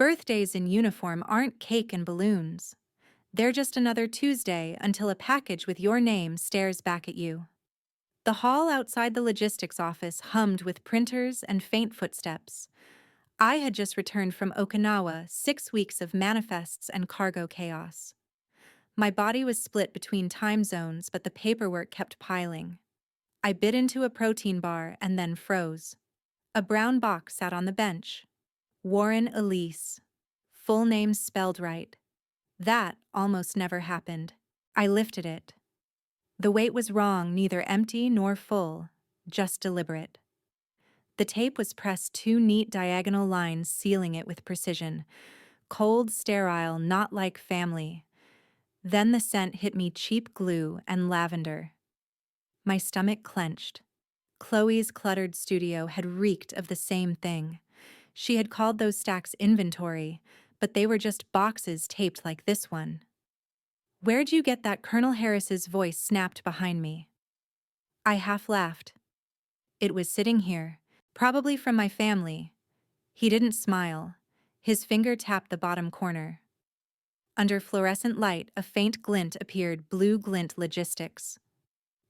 Birthdays in uniform aren't cake and balloons. They're just another Tuesday until a package with your name stares back at you. The hall outside the logistics office hummed with printers and faint footsteps. I had just returned from Okinawa, 6 weeks of manifests and cargo chaos. My body was split between time zones, but the paperwork kept piling. I bit into a protein bar and then froze. A brown box sat on the bench. Warren Elise. Full name spelled right. That almost never happened. I lifted it. The weight was wrong, neither empty nor full, just deliberate. The tape was pressed two neat diagonal lines, sealing it with precision. Cold, sterile, not like family. Then the scent hit me, cheap glue and lavender. My stomach clenched. Chloe's cluttered studio had reeked of the same thing. She had called those stacks inventory, but they were just boxes taped like this one. "Where'd you get that?" Colonel Harris's voice snapped behind me. I half laughed. It was sitting here, probably from my family. He didn't smile. His finger tapped the bottom corner. Under fluorescent light, a faint glint appeared. BlueGlint Logistics.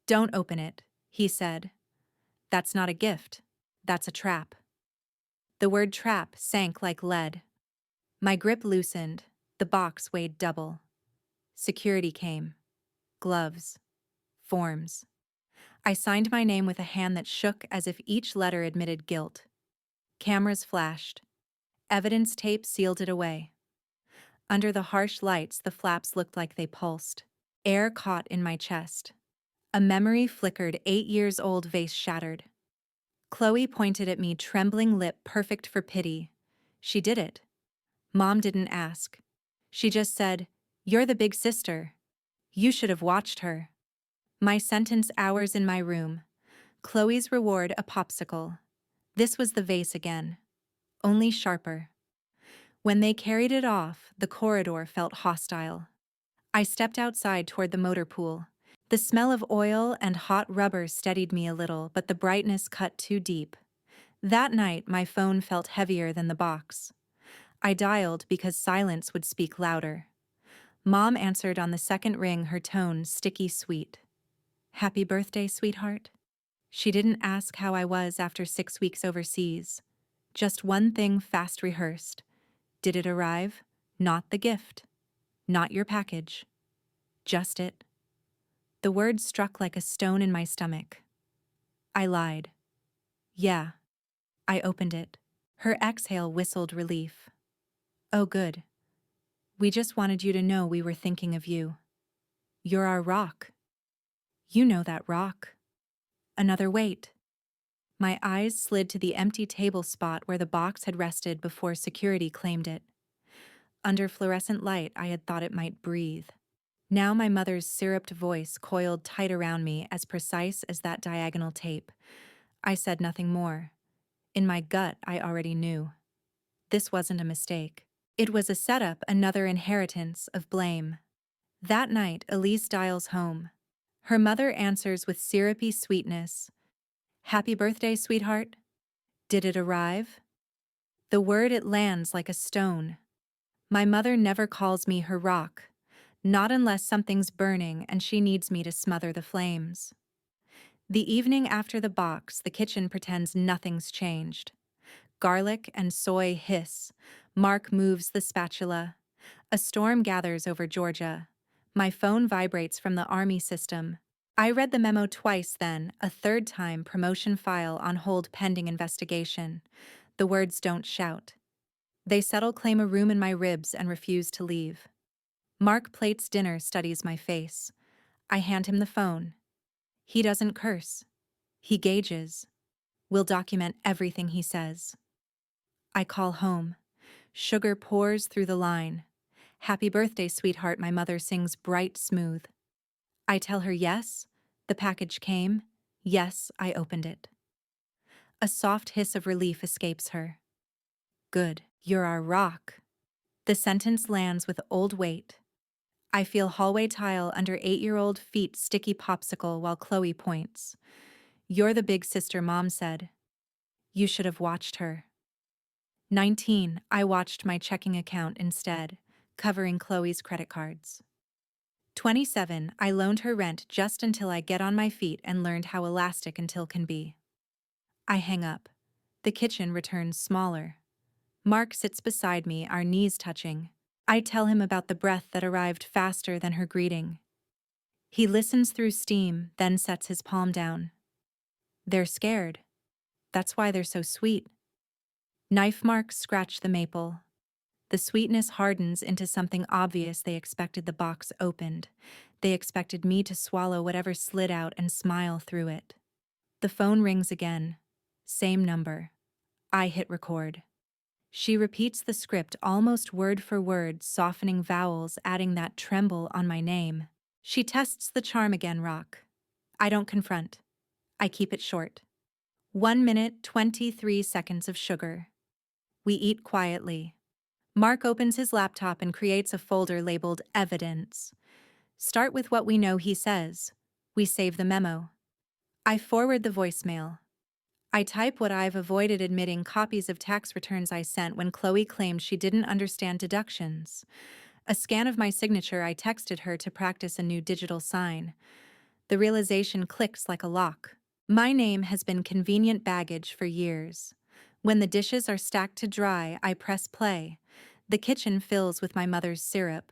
"Don't open it," he said. "That's not a gift. That's a trap." The word trap sank like lead. My grip loosened. The box weighed double. Security came. Gloves. Forms. I signed my name with a hand that shook as if each letter admitted guilt. Cameras flashed. Evidence tape sealed it away. Under the harsh lights, the flaps looked like they pulsed. Air caught in my chest. A memory flickered. 8 years old, vase shattered. Chloe pointed at me, trembling lip perfect for pity. She did it. Mom didn't ask. She just said, "You're the big sister. You should have watched her." My sentence: hours in my room. Chloe's reward: a popsicle. This was the vase again. Only sharper. When they carried it off, the corridor felt hostile. I stepped outside toward the motor pool. The smell of oil and hot rubber steadied me a little, but the brightness cut too deep. That night, my phone felt heavier than the box. I dialed because silence would speak louder. Mom answered on the second ring, her tone sticky sweet. "Happy birthday, sweetheart." She didn't ask how I was after 6 weeks overseas. Just one thing, fast rehearsed. Did it arrive? Not the gift. Not your package. Just it. The word struck like a stone in my stomach. I lied. "Yeah." I opened it. Her exhale whistled relief. "Oh, good. We just wanted you to know we were thinking of you. You're our rock." "You know that rock." Another wait. My eyes slid to the empty table spot where the box had rested before security claimed it. Under fluorescent light, I had thought it might breathe. Now my mother's syruped voice coiled tight around me, as precise as that diagonal tape. I said nothing more. In my gut, I already knew. This wasn't a mistake. It was a setup, another inheritance of blame. That night, Elise dials home. Her mother answers with syrupy sweetness. "Happy birthday, sweetheart." Did it arrive? The word, it lands like a stone. My mother never calls me her rock. Not unless something's burning and she needs me to smother the flames. The evening after the box, the kitchen pretends nothing's changed. Garlic and soy hiss. Mark moves the spatula. A storm gathers over Georgia. My phone vibrates from the Army system. I read the memo twice, then, a third time: promotion file on hold pending investigation. The words don't shout. They settle, claim a room in my ribs, and refuse to leave. Mark plates dinner, studies my face. I hand him the phone. He doesn't curse. He gauges. We'll document everything he says. I call home. Sugar pours through the line. "Happy birthday, sweetheart," my mother sings, bright, smooth. I tell her yes. The package came. Yes, I opened it. A soft hiss of relief escapes her. "Good. You're our rock." The sentence lands with old weight. I feel hallway tile under 8-year-old feet, sticky popsicle, while Chloe points. "You're the big sister," Mom said. "You should have watched her." 19. I watched my checking account instead, covering Chloe's credit cards. 27. I loaned her rent just until I get on my feet and learned how elastic until can be. I hang up. The kitchen returns smaller. Mark sits beside me, our knees touching. I tell him about the breath that arrived faster than her greeting. He listens through steam, then sets his palm down. They're scared. That's why they're so sweet. Knife marks scratch the maple. The sweetness hardens into something obvious. They expected the box opened. They expected me to swallow whatever slid out and smile through it. The phone rings again. Same number. I hit record. She repeats the script almost word for word, softening vowels, adding that tremble on my name. She tests the charm again, Rock. I don't confront. I keep it short. 1 minute, 23 seconds of sugar. We eat quietly. Mark opens his laptop and creates a folder labeled Evidence. Start with what we know, he says. We save the memo. I forward the voicemail. I type what I've avoided admitting: copies of tax returns I sent when Chloe claimed she didn't understand deductions. A scan of my signature. I texted her to practice a new digital sign. The realization clicks like a lock. My name has been convenient baggage for years. When the dishes are stacked to dry, I press play. The kitchen fills with my mother's syrup.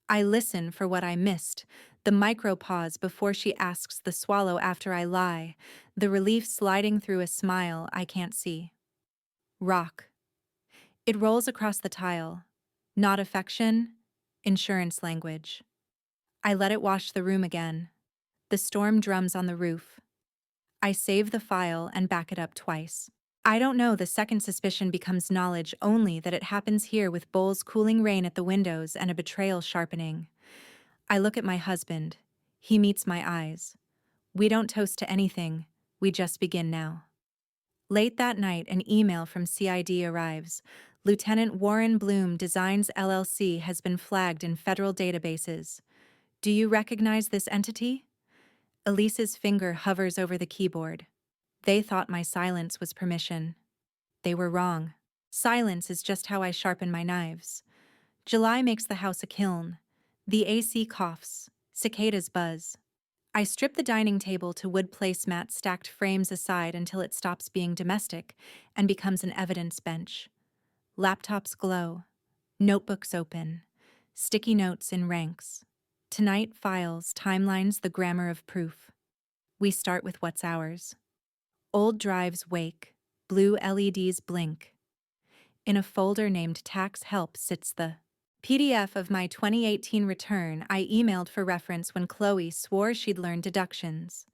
I listen for what I missed, the micro pause before she asks, the swallow after I lie, the relief sliding through a smile I can't see. Rock. It rolls across the tile. Not affection, insurance language. I let it wash the room again. The storm drums on the roof. I save the file and back it up twice. I don't know, the second suspicion becomes knowledge, only that it happens here with bowls cooling, rain at the windows, and a betrayal sharpening. I look at my husband. He meets my eyes. We don't toast to anything, we just begin now. Late that night, an email from CID arrives. Lieutenant Warren Bloom Designs LLC has been flagged in federal databases. Do you recognize this entity? Elise's finger hovers over the keyboard. They thought my silence was permission. They were wrong. Silence is just how I sharpen my knives. July makes the house a kiln. The AC coughs. Cicadas buzz. I strip the dining table to wood placemat, stacked frames aside until it stops being domestic and becomes an evidence bench. Laptops glow. Notebooks open. Sticky notes in ranks. Tonight, files, timelines, the grammar of proof. We start with what's ours. Old drives wake, blue LEDs blink. In a folder named Tax Help sits the PDF of my 2018 return I emailed for reference when Chloe swore she'd learned deductions.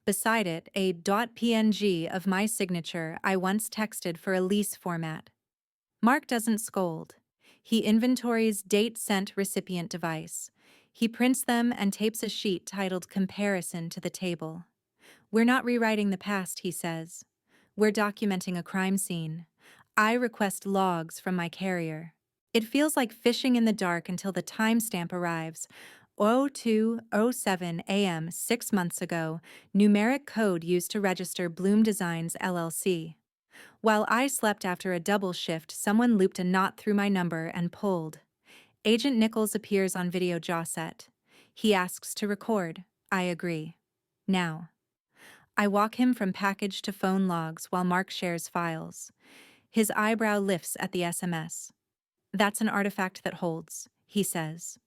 Beside it, a .png of my signature I once texted for Elise format. Mark doesn't scold. He inventories date sent recipient device. He prints them and tapes a sheet titled Comparison to the table. We're not rewriting the past, he says. We're documenting a crime scene. I request logs from my carrier. It feels like fishing in the dark until the timestamp arrives. 02:07 a.m. 6 months ago, numeric code used to register Bloom Designs LLC. While I slept after a double shift, someone looped a knot through my number and pulled. Agent Nichols appears on video jaw set. He asks to record. I agree. Now. I walk him from package to phone logs while Mark shares files. His eyebrow lifts at the SMS. That's an artifact that holds, he says.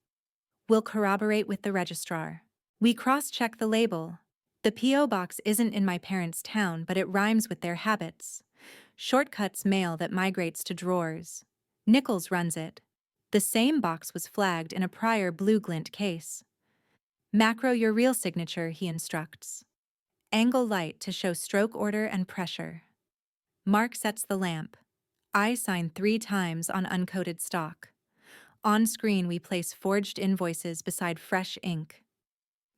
We'll corroborate with the registrar. We cross-check the label. The P.O. box isn't in my parents' town, but it rhymes with their habits. Shortcuts mail that migrates to drawers. Nichols runs it. The same box was flagged in a prior BlueGlint case. Macro your real signature, he instructs. Angle light to show stroke order and pressure. Mark sets the lamp. I sign 3 times on uncoated stock. On screen, we place forged invoices beside fresh ink.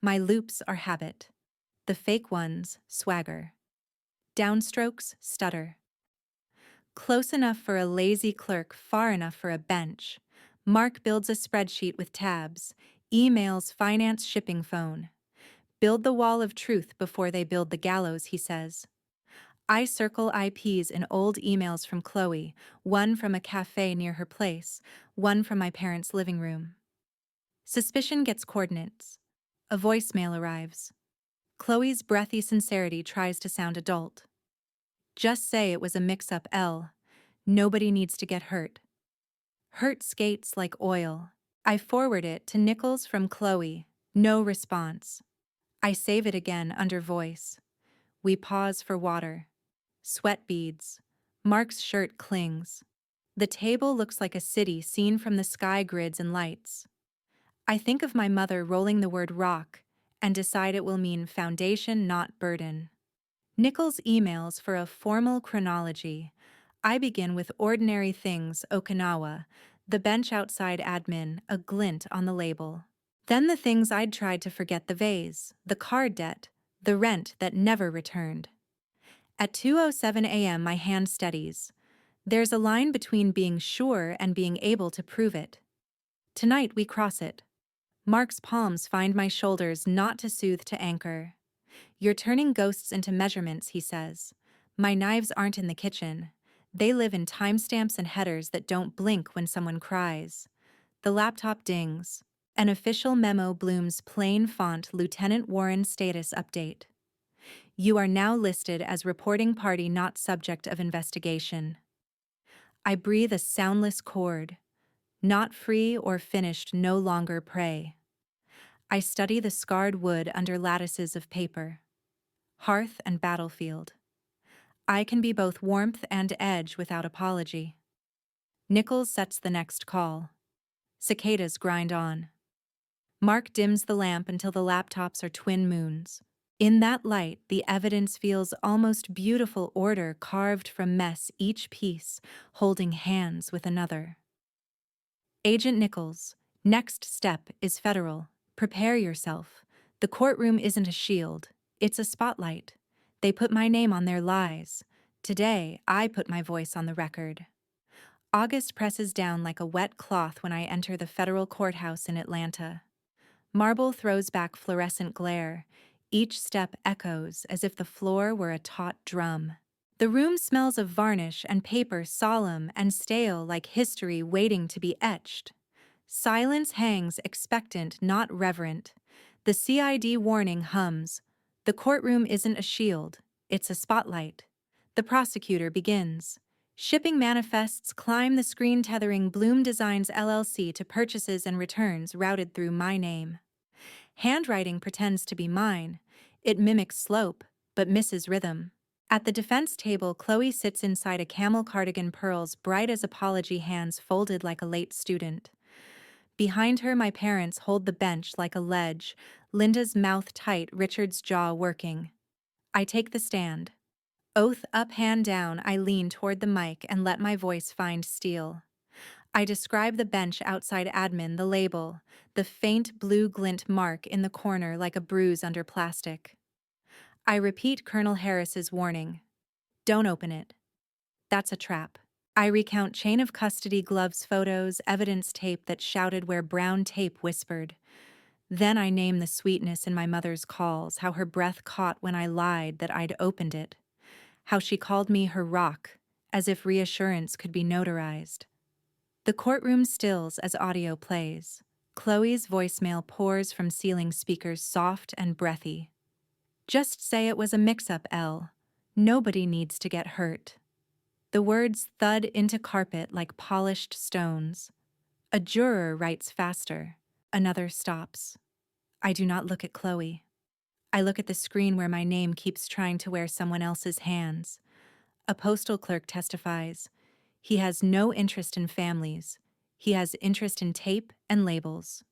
My loops are habit. The fake ones, swagger. Downstrokes, stutter. Close enough for a lazy clerk, far enough for a bench. Mark builds a spreadsheet with tabs, emails, finance, shipping, phone. Build the wall of truth before they build the gallows, he says. I circle IPs in old emails from Chloe, one from a cafe near her place, one from my parents' living room. Suspicion gets coordinates. A voicemail arrives. Chloe's breathy sincerity tries to sound adult. Just say it was a mix-up, L. Nobody needs to get hurt. Hurt skates like oil. I forward it to Nichols from Chloe. No response. I save it again under voice. We pause for water. Sweat beads. Mark's shirt clings. The table looks like a city seen from the sky grids and lights. I think of my mother rolling the word rock and decide it will mean foundation, not burden. Nichols emails for a formal chronology. I begin with ordinary things, Okinawa, the bench outside admin, a glint on the label. Then the things I'd tried to forget, the vase, the card debt, the rent that never returned. At 2:07 a.m. my hand steadies. There's a line between being sure and being able to prove it. Tonight we cross it. Mark's palms find my shoulders, not to soothe, to anchor. You're turning ghosts into measurements, he says. My knives aren't in the kitchen. They live in timestamps and headers that don't blink when someone cries. The laptop dings. An official memo blooms, plain font, Lieutenant Warren status update. You are now listed as reporting party, not subject of investigation. I breathe a soundless chord. Not free or finished, no longer prey. I study the scarred wood under lattices of paper. Hearth and battlefield. I can be both warmth and edge without apology. Nichols sets the next call. Cicadas grind on. Mark dims the lamp until the laptops are twin moons. In that light, the evidence feels almost beautiful, order carved from mess, each piece holding hands with another. Agent Nichols, next step is federal. Prepare yourself. The courtroom isn't a shield, it's a spotlight. They put my name on their lies. Today, I put my voice on the record. August presses down like a wet cloth when I enter the federal courthouse in Atlanta. Marble throws back fluorescent glare. Each step echoes as if the floor were a taut drum. The room smells of varnish and paper, solemn and stale, like history waiting to be etched. Silence hangs, expectant, not reverent. The CID warning hums. The courtroom isn't a shield, it's a spotlight. The prosecutor begins. Shipping manifests climb the screen, tethering Bloom Designs LLC to purchases and returns routed through my name. Handwriting pretends to be mine. It mimics slope, but misses rhythm. At the defense table, Chloe sits inside a camel cardigan, pearls bright as apology, hands folded like a late student. Behind her, my parents hold the bench like a ledge, Linda's mouth tight, Richard's jaw working. I take the stand. Oath up, hand down, I lean toward the mic and let my voice find steel. I describe the bench outside admin, the label, the faint blue glint mark in the corner like a bruise under plastic. I repeat Colonel Harris's warning. Don't open it. That's a trap. I recount chain of custody, gloves, photos, evidence tape that shouted where brown tape whispered. Then I name the sweetness in my mother's calls, how her breath caught when I lied that I'd opened it, how she called me her rock, as if reassurance could be notarized. The courtroom stills as audio plays. Chloe's voicemail pours from ceiling speakers, soft and breathy. Just say it was a mix-up, L. Nobody needs to get hurt. The words thud into carpet like polished stones. A juror writes faster. Another stops. I do not look at Chloe. I look at the screen where my name keeps trying to wear someone else's hands. A postal clerk testifies. He has no interest in families. He has interest in tape and labels.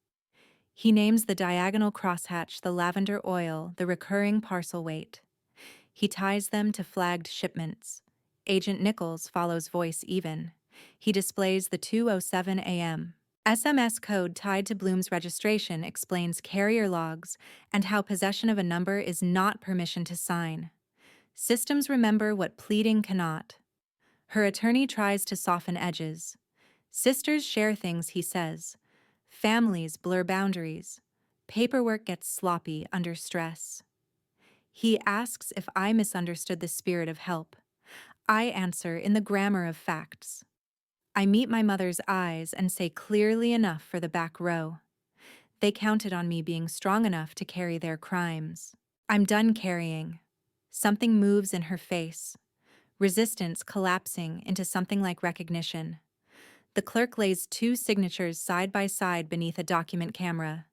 He names the diagonal crosshatch, the lavender oil, the recurring parcel weight. He ties them to flagged shipments. Agent Nichols follows voice even. He displays the 2:07 a.m. SMS code tied to Bloom's registration, explains carrier logs and how possession of a number is not permission to sign. Systems remember what pleading cannot. Her attorney tries to soften edges. Sisters share things, he says. Families blur boundaries. Paperwork gets sloppy under stress. He asks if I misunderstood the spirit of help. I answer in the grammar of facts. I meet my mother's eyes and say clearly enough for the back row. They counted on me being strong enough to carry their crimes. I'm done carrying. Something moves in her face, resistance collapsing into something like recognition. The clerk lays two signatures side by side beneath a document camera.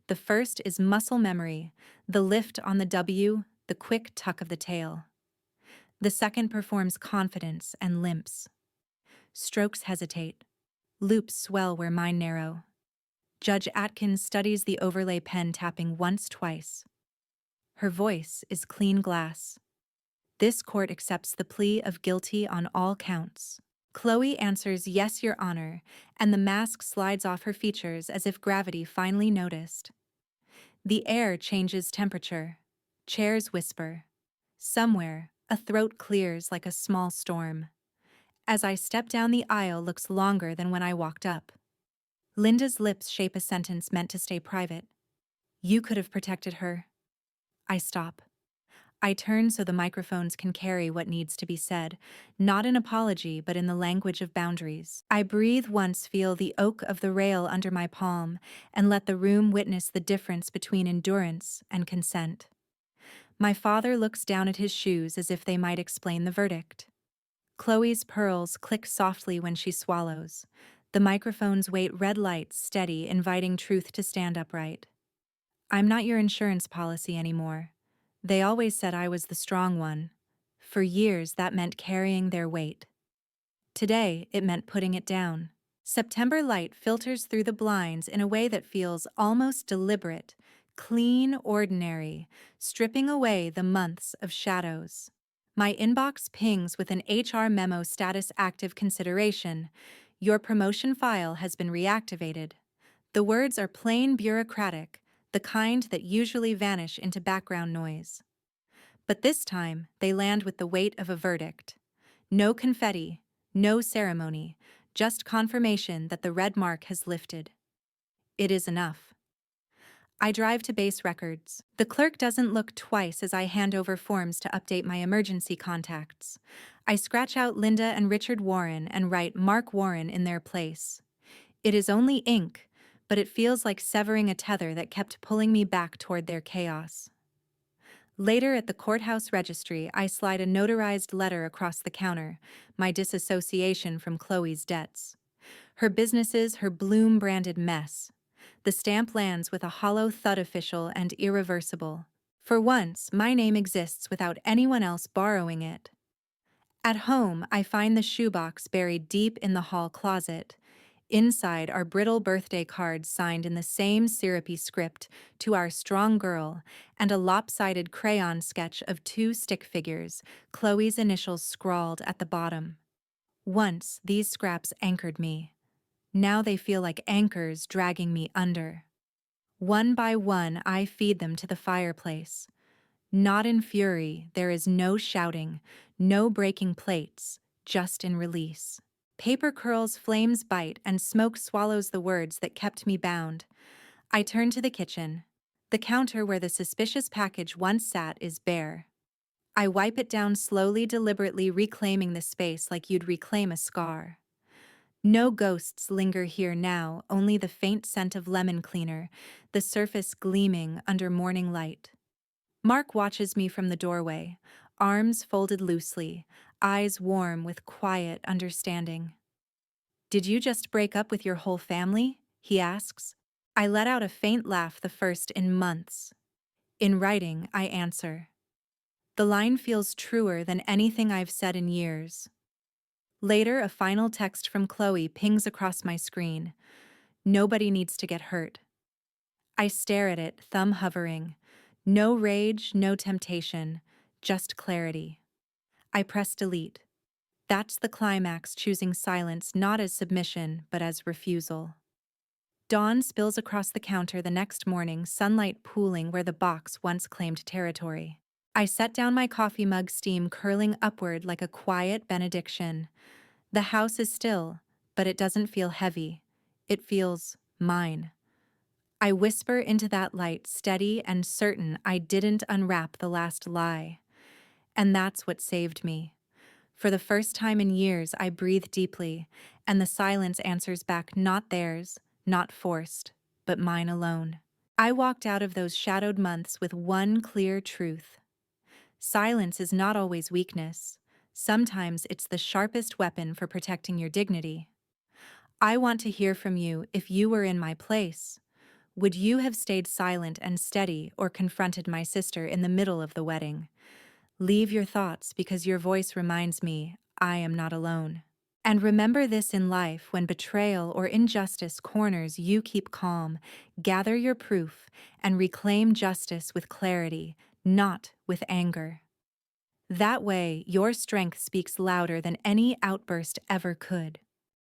The first is muscle memory, the lift on the W, the quick tuck of the tail. The second performs confidence and limps. Strokes hesitate. Loops swell where mine narrow. Judge Atkins studies the overlay pen tapping once, twice. Her voice is clean glass. This court accepts the plea of guilty on all counts. Chloe answers, "Yes, Your Honor," and the mask slides off her features as if gravity finally noticed. The air changes temperature. Chairs whisper. Somewhere, a throat clears like a small storm. As I step down the aisle looks longer than when I walked up. Linda's lips shape a sentence meant to stay private. "You could have protected her." I stop. I turn so the microphones can carry what needs to be said, not in apology but in the language of boundaries. I breathe once, feel the oak of the rail under my palm, and let the room witness the difference between endurance and consent. My father looks down at his shoes as if they might explain the verdict. Chloe's pearls click softly when she swallows. The microphones wait red lights steady, inviting truth to stand upright. "I'm not your insurance policy anymore. They always said I was the strong one. For years, that meant carrying their weight. Today, it meant putting it down." September light filters through the blinds in a way that feels almost deliberate, clean, ordinary, stripping away the months of shadows. My inbox pings with an HR memo status active consideration. "Your promotion file has been reactivated." The words are plain bureaucratic, the kind that usually vanish into background noise. But this time, they land with the weight of a verdict. No confetti, no ceremony, just confirmation that the red mark has lifted. It is enough. I drive to Base Records. The clerk doesn't look twice as I hand over forms to update my emergency contacts. I scratch out Linda and Richard Warren and write Mark Warren in their place. It is only ink, but it feels like severing a tether that kept pulling me back toward their chaos. Later at the courthouse registry, I slide a notarized letter across the counter, my disassociation from Chloe's debts. Her business is her Bloom-branded mess. The stamp lands with a hollow thud, official and irreversible. For once, my name exists without anyone else borrowing it. At home, I find the shoebox buried deep in the hall closet. Inside are brittle birthday cards signed in the same syrupy script, "To our strong girl," and a lopsided crayon sketch of two stick figures, Chloe's initials scrawled at the bottom. Once, these scraps anchored me. Now they feel like anchors dragging me under. One by one, I feed them to the fireplace. Not in fury, there is no shouting, no breaking plates, just in release. Paper curls, flames bite, and smoke swallows the words that kept me bound. I turn to the kitchen. The counter where the suspicious package once sat is bare. I wipe it down slowly, deliberately reclaiming the space like you'd reclaim a scar. No ghosts linger here now, only the faint scent of lemon cleaner, the surface gleaming under morning light. Mark watches me from the doorway, arms folded loosely, eyes warm with quiet understanding. "Did you just break up with your whole family?" he asks. I let out a faint laugh, the first in months. "In writing," I answer. The line feels truer than anything I've said in years. Later, a final text from Chloe pings across my screen. "Nobody needs to get hurt." I stare at it, thumb hovering. No rage, no temptation, just clarity. I press delete. That's the climax, choosing silence not as submission, but as refusal. Dawn spills across the counter the next morning, sunlight pooling where the box once claimed territory. I set down my coffee mug, steam curling upward like a quiet benediction. The house is still, but it doesn't feel heavy. It feels mine. I whisper into that light, steady and certain I didn't unwrap the last lie. And that's what saved me. For the first time in years, I breathe deeply, and the silence answers back, not theirs, not forced, but mine alone. I walked out of those shadowed months with one clear truth. Silence is not always weakness. Sometimes it's the sharpest weapon for protecting your dignity. I want to hear from you if you were in my place. Would you have stayed silent and steady or confronted my sister in the middle of the wedding? Leave your thoughts because your voice reminds me I am not alone. And remember this in life: when betrayal or injustice corners you, keep calm, gather your proof, and reclaim justice with clarity, not with anger. That way, your strength speaks louder than any outburst ever could.